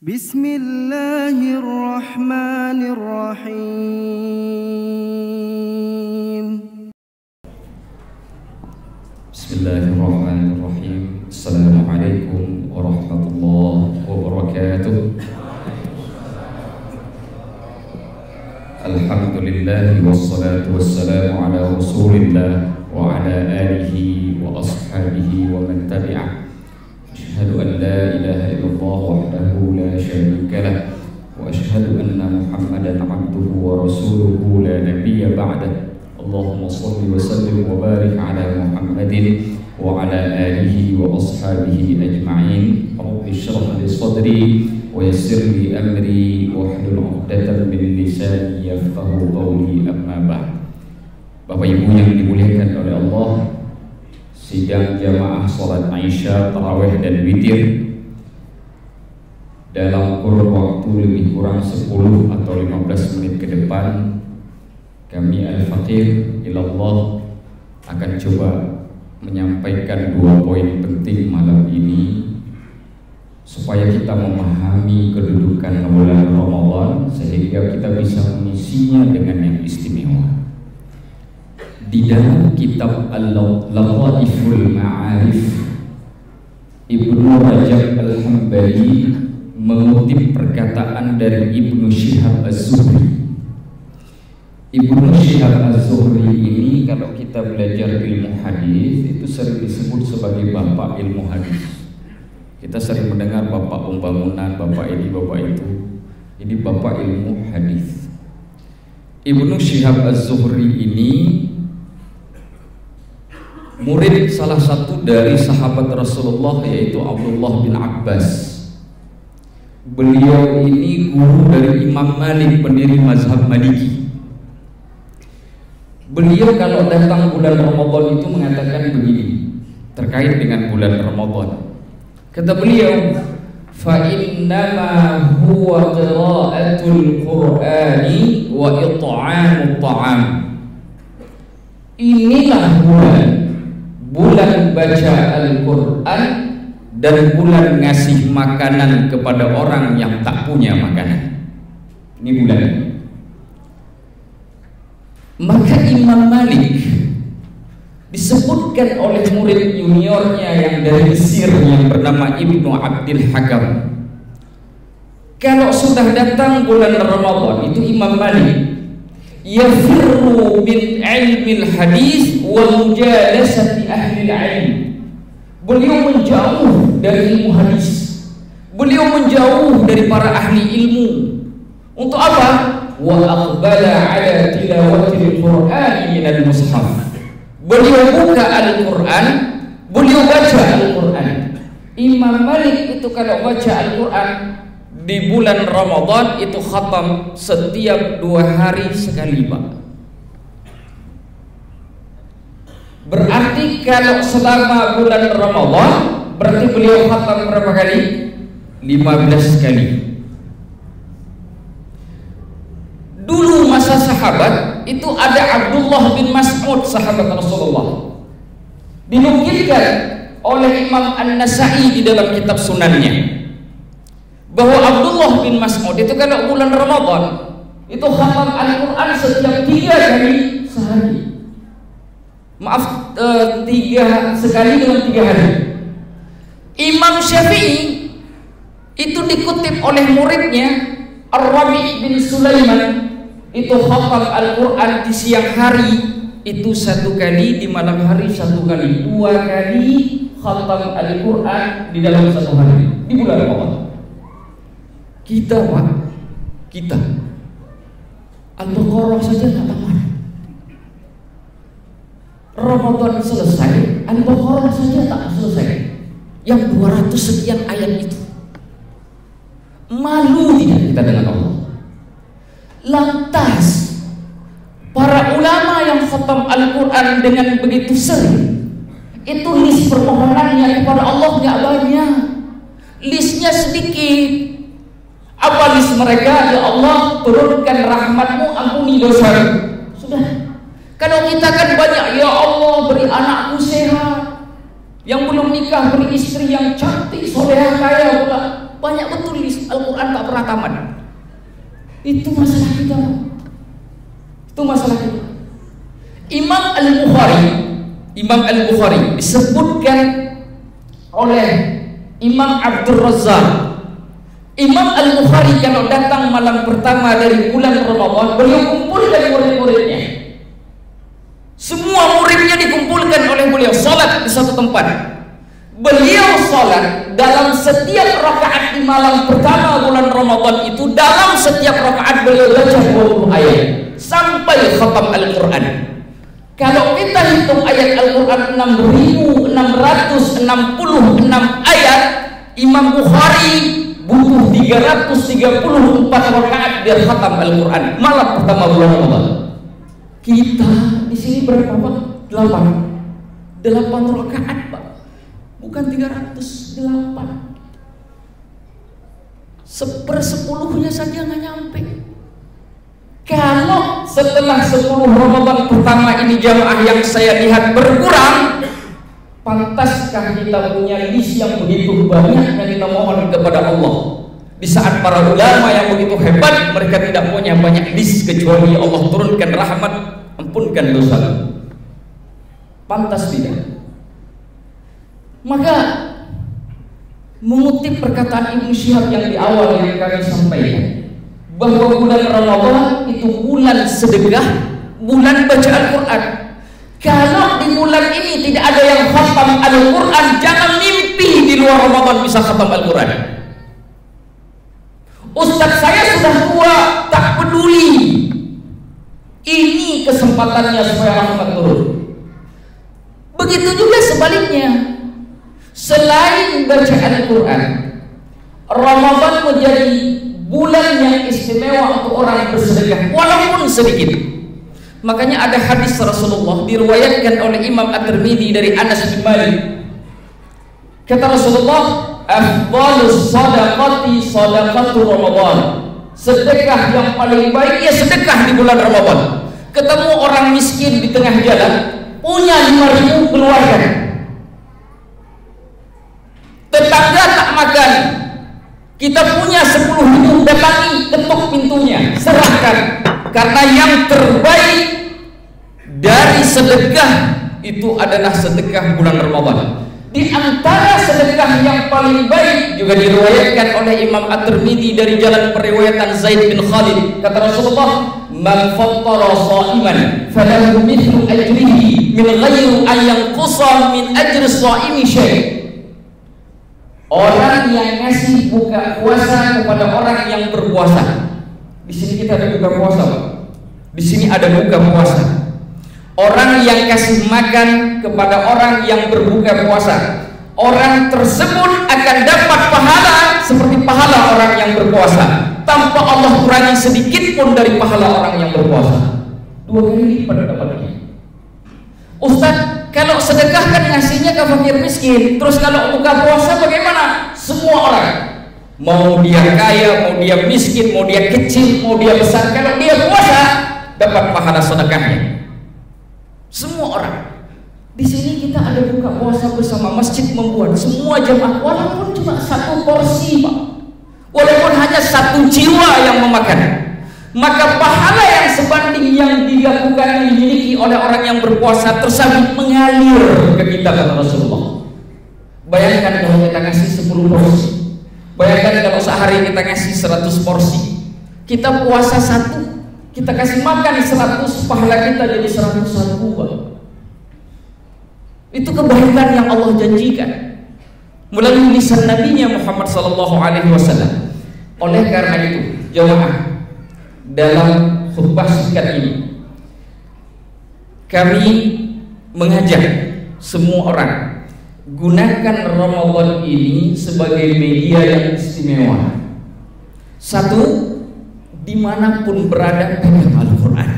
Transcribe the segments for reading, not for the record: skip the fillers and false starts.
Bismillahirrahmanirrahim. Bismillahirrahmanirrahim. Assalamualaikum warahmatullahi wabarakatuh. Alhamdulillah wassalatu wassalamu ala rasulillah wa ala alihi wa ashabihi wa man tabi'ah. Asyhadu an la ilaha illallah wahdahu la syarika lah wa asyhadu anna Muhammadan abduhu wa rasuluhu la nabiyya ba'dah. Allahumma shalli wa sallim wa barik ala Muhammadin wa ala alihi wa ashabihi ajma'in. Rabbi shrah li sadri wa yassir li amri wa hlul 'uqdatam min lisani yafqahu qawli, amma ba'd. Bapak Ibu yang dimuliakan oleh Allah, sidang jamaah salat Isya, tarawih dan witir dalam kurun waktu lebih kurang 10 atau 15 menit ke depan, kami Al-Faqir Ilallah akan coba menyampaikan 2 poin penting malam ini supaya kita memahami kedudukan bulan Ramadan sehingga kita bisa mengisinya dengan yang istimewa. Di dalam kitab Al-Lataiful Ma'arif, Ibnu Rajab Al-Hambali mengutip perkataan dari Ibnu Syihab Az-Zuhri. Ibnu Syihab Az-Zuhri ini kalau kita belajar ilmu hadis itu sering disebut sebagai bapak ilmu hadis. Kita sering mendengar bapak pembangunan, bapak ini, bapak itu. Ini bapak ilmu hadis. Ibnu Syihab Az-Zuhri ini murid salah satu dari sahabat Rasulullah, yaitu Abdullah bin Abbas. Beliau ini guru dari Imam Malik, pendiri mazhab Maliki. Beliau kalau datang bulan Ramadan itu mengatakan begini terkait dengan bulan Ramadan. Kata beliau, fa innama huwa qira'atul Qur'ani wa it'amut ta'am. Inilah bulan baca Al-Quran dan bulan ngasih makanan kepada orang yang tak punya makanan. Ini bulan. Maka Imam Malik disebutkan oleh murid juniornya yang dari Mesir yang bernama Ibnu Abdul Hakam. Kalau sudah datang bulan Ramadan, itu Imam Malik yafirru min ilmil hadis wa mujalasati ahli ilm. Beliau menjauh dari ilmu hadis, beliau menjauh dari para ahli ilmu. Untuk apa? Wa aqbala ala tilawatil Qur'ani minal mushaf. Beliau buka Al-Quran, beliau baca Al-Quran. Imam Malik itu kalau baca Al-Quran di bulan Ramadan itu khatam setiap 2 hari sekali, Pak. Berarti kalau selama bulan Ramadan berarti beliau khatam berapa kali? 15 kali. Dulu masa sahabat itu ada Abdullah bin Mas'ud, sahabat Rasulullah. Dinukilkan oleh Imam An-Nasa'i di dalam kitab sunannya bahwa Abdullah bin Mas'ud itu kalau bulan Ramadan itu khatam Al-Quran setiap 3 kali sehari. Maaf, 3 sekali dalam 3 hari. Imam Syafi'i itu dikutip oleh muridnya Ar-Rabi' bin Sulaiman, itu khatam Al-Quran di siang hari itu 1 kali, di malam hari 1 kali, 2 kali khatam Al-Quran di dalam 1 hari di bulan Ramadan. Kita, Pak, kita Al-Baqarah saja nggak tamat. Ramadan selesai, Al-Baqarah saja tak selesai. Yang 200 sekian ayat itu. Malu tidak kita dengan Allah? Lantas para ulama yang khatam Al-Quran dengan begitu sering, itu list permohonannya kepada Allah nggak banyak, listnya sedikit. Apa list mereka? Ya Allah, turunkan rahmatmu, ampuni dosa. Sudah. Kalau kita kan banyak, ya Allah beri anakku sehat, yang belum nikah beri istri yang cantik, solehah, kaya pula. banyak betul Al-Quran tak pernah tamat. Itu masalah kita. Itu masalah kita. Imam Al-Bukhari disebutkan oleh Imam Abdul Razzaq. Imam Al-Bukhari kalau datang malam pertama dari bulan Ramadan, beliau kumpulkan murid-muridnya. Semua muridnya dikumpulkan oleh beliau, salat di satu tempat. Beliau salat dalam setiap rakaat di malam pertama bulan Ramadan itu, dalam setiap rakaat beliau baca 20 ayat sampai khatam Al-Quran. Kalau kita hitung ayat Al-Quran 6.666 ayat, Imam Bukhari butuh 334 rakaat biar khatam Al-Quran malam pertama bulan Ramadan. Kita di sini berapa Pak? 8 rakaat Pak, bukan 308. 1/10 saja nggak nyampe. Kalau setelah 10 Ramadan pertama ini jamaah yang saya lihat berkurang, pantaskah kita punya list yang begitu banyak yang kita mohon kepada Allah? Di saat para ulama yang begitu hebat, mereka tidak punya banyak list kecuali Allah turunkan rahmat, ampunkan dosa. Pantas tidak? Maka mengutip perkataan Ibnu Syihab yang di awal yang kami sampaikan, bahwa bulan Ramadan itu bulan sedekah, bulan baca Al-Quran. Kalau di bulan ini tidak ada yang khatam Al-Quran, jangan mimpi di luar Ramadan bisa khatam Al-Quran. Ustaz saya sudah tua, tak peduli. Ini kesempatannya supaya rahmat turun. Begitu juga sebaliknya. Selain baca Al-Quran, Ramadan menjadi bulan yang istimewa untuk orang bersedekah walaupun sedikit. Makanya ada hadis Rasulullah diriwayatkan oleh Imam At-Tirmidzi dari Anas bin Malik. Kata Rasulullah, afdhalus sadaqati sadaqatu Ramadan. Sedekah yang paling baik ya sedekah di bulan Ramadan. Ketemu orang miskin di tengah jalan, punya 5.000 keluarkan. Tetangga tak makan, kita punya 10.000, datangi, ketuk pintunya, serahkan. Karena yang terbaik dari sedekah itu adalah sedekah bulan Ramadan. Di antara sedekah yang paling baik juga diriwayatkan oleh Imam At-Tirmidzi dari jalan periwayatan Zaid bin Khalid. Kata Rasulullah, "Man fattara sha'iman falahu mithlu ajrihi min ghairi an yanqusa min ajri shaimi syai'." Orang yang ngasih buka puasa kepada orang yang berpuasa. Di sini kita ada buka puasa, Pak. Di sini ada buka puasa. Orang yang kasih makan kepada orang yang berbuka puasa, orang tersebut akan dapat pahala seperti pahala orang yang berpuasa, tanpa Allah kurangi sedikit pun dari pahala orang yang berpuasa. 2 kali lipat dapatnya. Ustaz, kalau sedekah kan ngasihnya ke fakir miskin, terus kalau buka puasa bagaimana? Semua orang, mau dia kaya, mau dia miskin, mau dia kecil, mau dia besar, kalau dia puasa dapat pahala sedekahnya. Semua orang. Di sini kita ada buka puasa bersama, masjid membuat semua jemaah, walaupun cuma 1 porsi, Pak, walaupun hanya 1 jiwa yang memakan, maka pahala yang sebanding yang dilakukan, yang dimiliki oleh orang yang berpuasa tersebut mengalir ke kita, kata Rasulullah. Bayangkan kalau kita ngasih 10 porsi, bayangkan kalau sehari kita ngasih 100 porsi, kita puasa 1, kita kasih makan 100, pahala kita jadi 101, Pak. Itu kebaikan yang Allah janjikan melalui lisan Nabi-Nya Muhammad sallallahu alaihi wasallam. Oleh karena itu, jemaah, dalam khutbah singkat ini kami mengajak semua orang, gunakan Ramadan ini sebagai media yang istimewa. 1, dimanapun berada, pegang Al-Quran.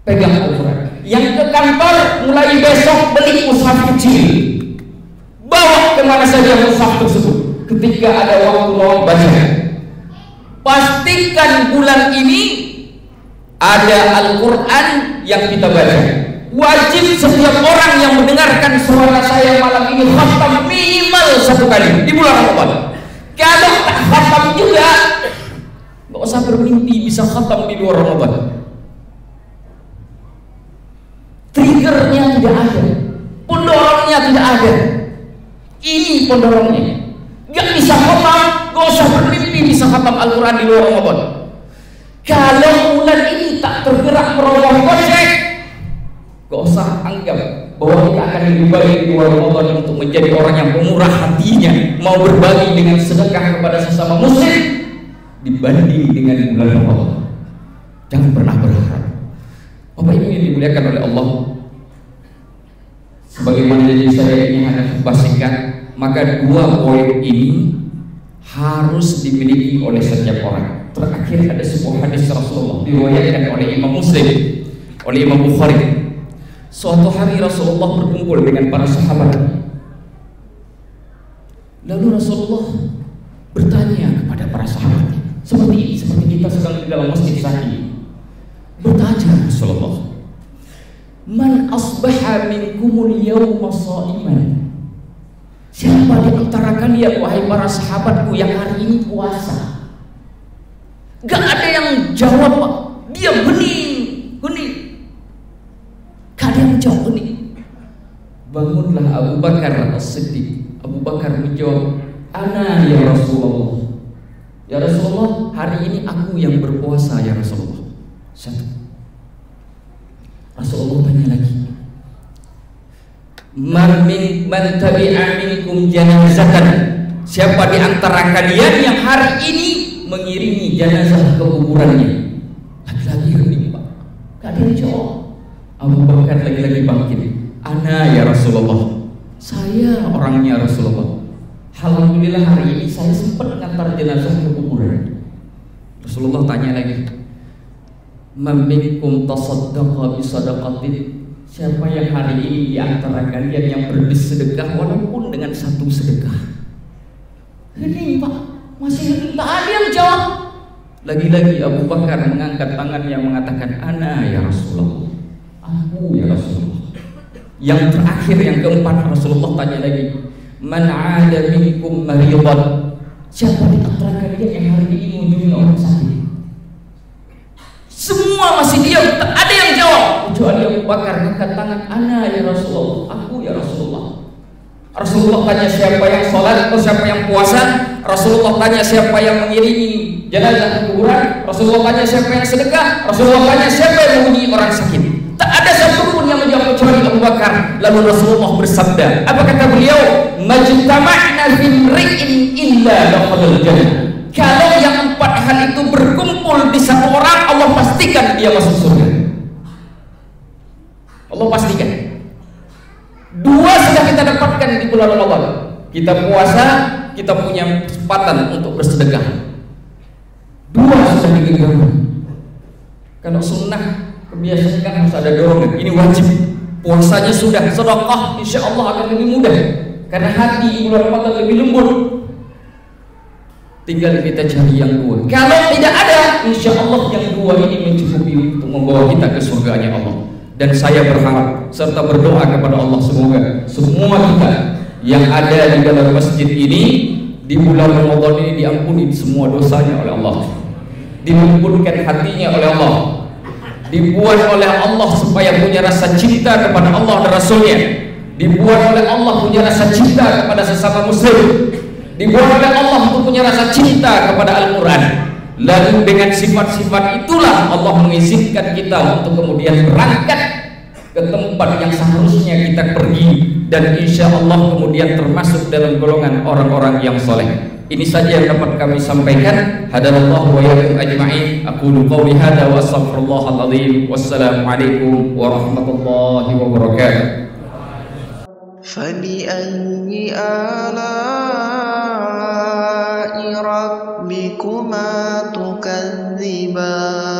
Pegang Al-Quran. Yang ke kantor, mulai besok beli mushaf kecil, bawa kemana saja mushaf tersebut. Ketika ada waktu luang, baca. Pastikan bulan ini ada Al-Quran yang kita baca. Wajib setiap orang yang mendengarkan suara saya malam ini khatam minimal 1 kali di bulan Ramadan. Kalau tak khatam juga, nggak usah bermimpi bisa khatam di luar Ramadan. Triggernya tidak ada, pendorongnya tidak ada. Ini pendorongnya. Nggak bisa khatam, nggak usah bermimpi bisa khatam Al-Quran di luar Ramadan. Kalau bulan ini tak tergerak merogoh kocek, nggak usah anggap bahwa kita akan lebih baik di luar Ramadan untuk menjadi orang yang pemurah hatinya, mau berbagi dengan sedekah kepada sesama muslim dibanding dengan bulan Ramadan. Jangan pernah berharap. Bapak Ibu yang dimuliakan oleh Allah, sebagaimana janji saya ini hanya singkat, maka 2 poin ini harus dimiliki oleh setiap orang. Terakhir ada sebuah hadis Rasulullah diriwayatkan oleh Imam Muslim, oleh Imam Bukhari. Suatu hari Rasulullah berkumpul dengan para sahabat. Lalu Rasulullah bertanya kepada para sahabat, seperti kita sedang di dalam masjid saat ini. Bertanya Rasulullah, "Man asbaha minkumul yawma sha'iman?" Siapa di antara kalian wahai para sahabatku yang hari ini puasa? Gak ada yang jawab, Pak. Dia hening. Gak ada yang jawab hening. Bangunlah Abu Bakar As-Siddiq. Abu Bakar menjawab, "Ana ya Rasulullah." Ya Rasulullah, hari ini aku yang berpuasa ya Rasulullah. Satu. Rasulullah tanya lagi, Man tabi'a minkum janazatan. Siapa di antara kalian yang hari ini mengiringi jenazah ke kuburannya? Lagi-lagi hening, Pak. Gak ada yang jawab. Abu Bakar lagi-lagi bangkit. Ana ya Rasulullah. Saya orangnya Rasulullah. Alhamdulillah hari ini saya sempat mengantar jenazah ke kuburan. Rasulullah tanya lagi, Man minkum tasaddaqa bisadaqatin. Siapa yang hari ini di antara kalian yang bersedekah walaupun dengan 1 sedekah? Hening, Pak. Masih hening, tak ada yang jawab. Lagi-lagi Abu Bakar mengangkat tangan yang mengatakan, Ana ya Rasulullah. Aku ya Rasulullah. Yang terakhir, yang keempat, Rasulullah tanya lagi, Man 'ada minkum maridan. Siapa di antara kalian yang hari ini mengunjungi orang sakit? Semua masih diam, tak ada yang jawab kecuali Abu Bakar angkat tangan, Ana ya Rasulullah, aku ya Rasulullah. Rasulullah tanya siapa yang sholat atau siapa yang puasa. Rasulullah tanya siapa yang mengiringi jenazah ke kuburan. Rasulullah tanya siapa yang sedekah. Rasulullah tanya siapa yang mengunjungi orang sakit. Tak ada satupun yang menjawab kecuali Abu Bakar. Lalu Rasulullah bersabda, apa kata beliau? Majtama'na fi imri'in illa dakhalal jannah. Kalau yang 4 hal itu berkumpul di satu orang, Allah pastikan dia masuk surga. Allah pastikan. 2 sudah kita dapatkan di bulan Ramadan. Kita puasa, kita punya kesempatan untuk bersedekah. 2 sudah digenggam. Kalau sunnah kebiasaan kan harus ada dorongan. Ini wajib. Puasanya sudah, sedekah insya Allah akan lebih mudah. Karena hati bulan Ramadan lebih lembut. Tinggal kita cari yang 2. Kalau tidak ada, insya Allah yang 2 ini mencukupi untuk membawa kita ke surganya Allah. Dan saya berharap serta berdoa kepada Allah semoga semua kita yang ada di dalam masjid ini di bulan Ramadan ini diampuni semua dosanya oleh Allah, dilembutkan hatinya oleh Allah, dibuat oleh Allah supaya punya rasa cinta kepada Allah dan Rasulnya, dibuat oleh Allah punya rasa cinta kepada sesama muslim, dibuat oleh Allah untuk punya rasa cinta kepada Al-Quran. Lalu dengan sifat-sifat itulah Allah mengizinkan kita untuk kemudian berangkat ke tempat yang seharusnya kita pergi, dan insya Allah kemudian termasuk dalam golongan orang-orang yang soleh. Ini saja yang dapat kami sampaikan. Hadanallahu wa iyyakum ajma'in. Aqulu qawli hadza wa astaghfirullahal azim. Wassalamualaikum warahmatullahi wabarakatuh. فبأي آلاء ربكما تكذبان